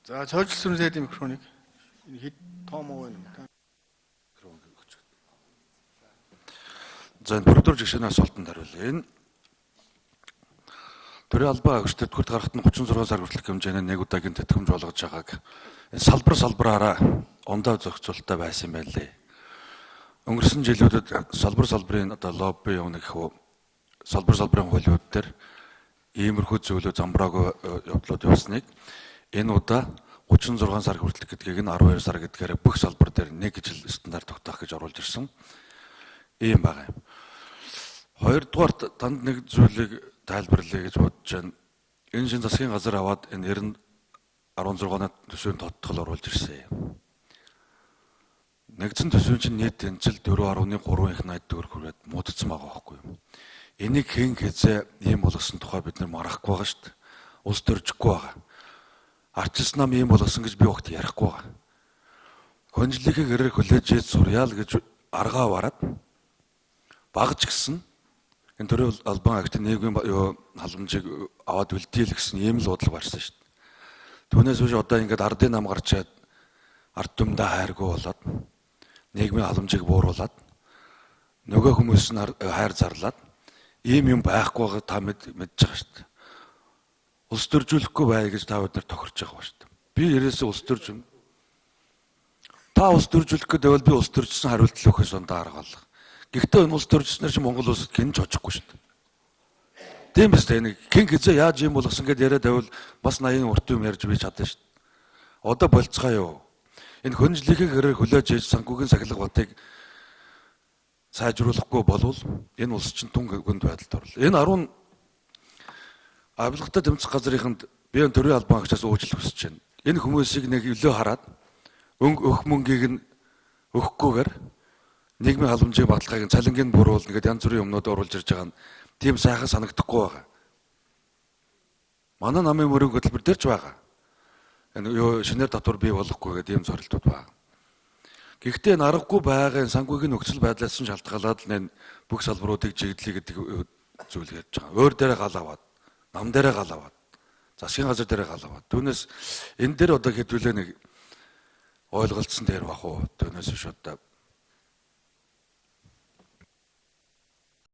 За цоожлсон сайдын микрофоныг хэд том уу вэ? За энэ бүрдүр жигшээний асуултанд хариулъя. Энэ төрийн албан агч тэтгэврт гарахад нь 36 сар хүртэлх хэмжээний нэг удаагийн тэтгэмж болгож байгааг энэ салбараараа ондоо зохицуулалттай байсан юм байлээ. Өнгөрсөн жилүүдэд салбарын одоо лобби явна гэх үү салбарын хуулиуд дээр иймэрхүү зөвлөө замбраагүй явдлууд явсныг энэ удаа 36 сар хүртэлх гэдгийг нь 12 сар гэдгээр бүх салбар дээр нэг жил стандарт тогтоох гэж оруулж ирсэн. Ийм байгаа юм. Хоёрдугаар танд нэг зүйлийг тайлбарлая гэж бодож байна. Энэ шин засгийн газар аваад энэ 16-наад төсвийн тодтгол оруулж ирсэн юм. Нэгдсэн төсвийн чинь нийт тэнцэл 4.3 их 80 төгрөг хүрээд муудсан байгаа байхгүй юу? Энийг хэн хэзээ ийм болгосон тухай бид нар марахгүй байгаа шүү дээ. Улс төржихгүй байгаа. Арчилсан нам ийм болгосон гэж би огт ярихгүй байгаа. Хонжлийнхээ гэрээр хүлээж сурьяал гэж аргаа бараад багж гисэн энэ төрийн албан агчдын нийгмийн халамжийг аваад үлдээл гэсэн ийм л бодлого барьсан шүү дээ. Түүнээс биш одоо ингээд ардын нам гарчаад ард түмдээ хайргүй болоод нийгмийн халамжийг бууруулад нөгөө хүмүүс нь хайр зарлаад ийм юм байхгүй байгаа та мэдж байгаа шүү дээ. Улс төржүүлэхгүй бай гэж та бид нар тохирч байгаа шүү дээ. Би ерөөсөө улс төржин. Та улс төржүүлэх гэдэг бол би улс төржсөн хариулт л өгөхөөс ондоо арга олох. Гэхдээ энэ улс төржснээр чи Монгол улсад хэн ч очихгүй шүү дээ. Тийм биз дээ. Хэн хэзээ яаж юм болгосон гэдээ яриад байвал бас 80 урт юм ярьж би чадсан шүү дээ. Одоо болцгоо юу? Энэ хөнжлийнхээ гэрээр хүлээж ээж санхүүгийн сахилга батыг сайжруулахгүй болвол энэ улс чинь түн гүнд байдалд орлоо. Энэ 10 авилгатай тэмцэх газрыханд би энэ төрийн албан агчаас уучлал хүсэж байна. Энэ хүмүүсийг нэг өлөө хараад өөх мөнгийг нь өгөхгүйгээр нийгмийн халамжийн баталгааг цалингийн буруулна гэдэг янз бүрийн юмнууд оруулж ирж байгаа нь тийм сайхан санагдахгүй байгаа. Манай намын мөрийн хөтөлбөр дээр ч байгаа. Энэ шинээр татвар бий болохгүй гэдэг ийм зорилтууд байна. Гэхдээ энэ аргагүй байгаа санхүүгийн нөхцөл байдлаас нь шалтгаалаад л энэ бүх салбаруудыг жигдлээ гэдэг зүйл ярьж байгаа. Өөр дээрээ гал аваад, нам дээрээ гал аваад, засгийн газар дээрээ гал аваад. Түүнээс энэ дээр одоо хэдүүлээ нэг ойлголцсон дээр бах уу? Түүнээс биш одоо